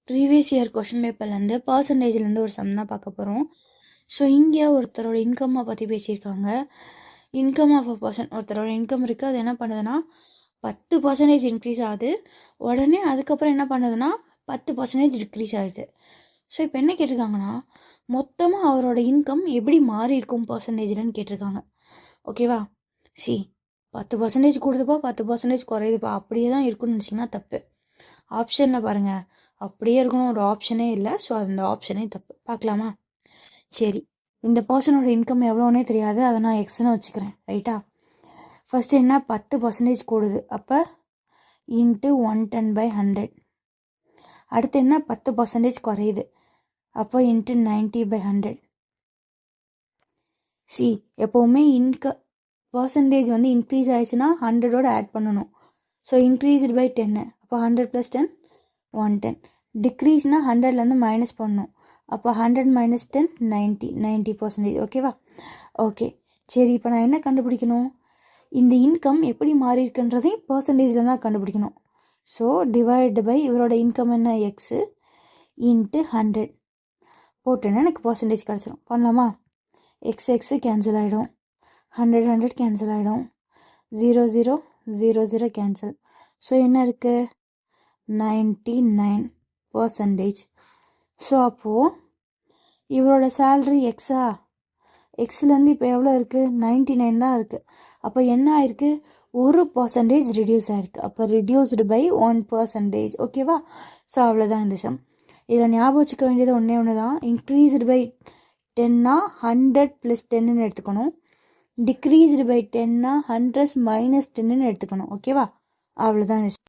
Previous year question பேப்பர்லேருந்து பர்சன்டேஜ்லேருந்து ஒரு some தான் பார்க்க போகிறோம். ஸோ இங்கே ஒருத்தரோட இன்கம்மை பற்றி பேசியிருக்காங்க. இன்கம் ஆஃப் அ பர்சன், ஒருத்தரோட இன்கம் இருக்குது, அது என்ன பண்ணுதுன்னா 10% இன்க்ரீஸ் ஆகுது. உடனே அதுக்கப்புறம் என்ன பண்ணுதுன்னா 10% டிக்ரீஸ் ஆகுது. ஸோ இப்போ என்ன கேட்டிருக்காங்கன்னா, மொத்தமாக அவரோட இன்கம் எப்படி மாறி இருக்கும் பர்சன்டேஜ்லன்னு கேட்டிருக்காங்க. ஓகேவா? 10% கூடுதுப்பா, 10% குறையுதுப்பா, அப்படியே தான் இருக்குன்னு நினச்சிங்கன்னா தப்பு. ஆப்ஷனில் பாருங்கள், அப்படியே இருக்கணும் ஒரு ஆப்ஷனே இல்லை. ஸோ அந்த ஆப்ஷனே தப்பு. பார்க்கலாமா? சரி, இந்த பர்சனோட இன்கம் எவ்வளோனே தெரியாது, அதை நான் எக்ஸ்ன்னு வச்சுக்கிறேன். ரைட்டா? ஃபஸ்ட்டு என்ன, 10% கூடுது, அப்போ இன்ட்டு 110/100. அடுத்து என்ன, 10% குறையுது, அப்போ இன்ட்டு 90/100. எப்போவுமே பர்சன்டேஜ் வந்து இன்க்ரீஸ் ஆயிடுச்சுன்னா 100ஓட ஆட் பண்ணணும். ஸோ இன்க்ரீஸ்டு பை 10, அப்போ 100 + 10 110. டிக்ரீஸ்னா 100லேருந்து மைனஸ் பண்ணணும், அப்போ 100 - 10 90%. ஓகேவா? ஓகே, சரி, இப்போ நான் என்ன கண்டுபிடிக்கணும், இந்த இன்கம் எப்படி மாறி இருக்குன்றதையும் பர்சன்டேஜில் தான் கண்டுபிடிக்கணும். ஸோ டிவைடு பை இவரோட இன்கம் என்ன, எக்ஸு இன்ட்டு 100 போட்டேன்னா எனக்கு பர்சன்டேஜ் கிடச்சிடும். பண்ணலாமா? எக்ஸு கேன்சல் ஆகிடும், 100 கேன்சல் ஆகிடும், 0 0 0 0 கேன்சல். ஸோ என்ன இருக்குது, 99%. ஸோ அப்போது இவரோட சேல்ரி எக்ஸ்லேருந்து இப்போ எவ்வளோ இருக்குது, 99 தான் இருக்குது. அப்போ என்ன ஆயிருக்கு, 1% ரிடியூஸ் ஆயிருக்கு. அப்போ ரிடியூஸ்டு பை 1%. ஓகேவா? ஸோ அவ்வளோதான் இந்த சம். இதில் ஞாபகம் வச்சுக்க வேண்டியது ஒன்று தான், இன்க்ரீஸ்டு பை 10னா 100 + 10ன்னு எடுத்துக்கணும், டிக்ரீஸ்டு பை 10னா 100 - 10ன்னு எடுத்துக்கணும். ஓகேவா? அவ்வளோதான் இந்த